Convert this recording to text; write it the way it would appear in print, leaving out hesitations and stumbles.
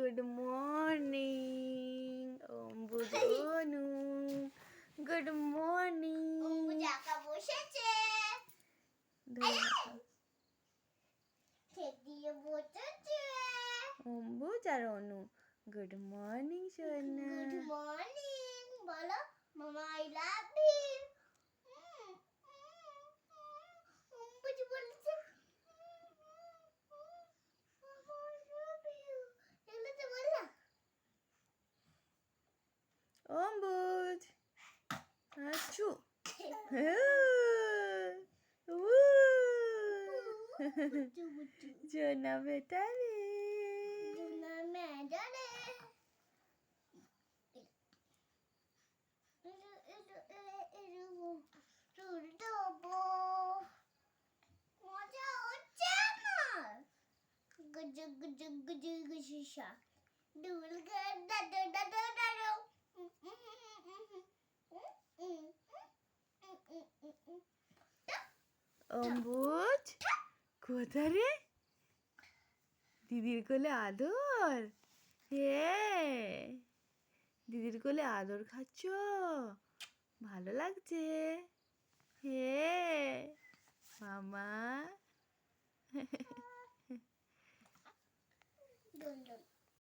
Good morning Ambuj অনু, good morning. Ambuj একা বসেছে, দিয়ে বসেছে। অম্বুজ আর অনু, গুড মর্নিং সোনা। গুড মর্নিং বলো, মামা আই লাভ ইউ। অম্বুজ বলেছে মামা আই লাভ ইউ, এগুলো তো বললা। অম্বুজ আচ্ছু সোনা বেটা রে। না মেজারে মজা হচ্ছে আমার। গজগ গজগ গজগ গজিসা দুল গদা দা দা দা দা। অম্বুজ কোথায় রে? দিদির কোলে আদর? হ্যাঁ, দিদির কোলে আদর খাচ্ছ, ভালো লাগছে।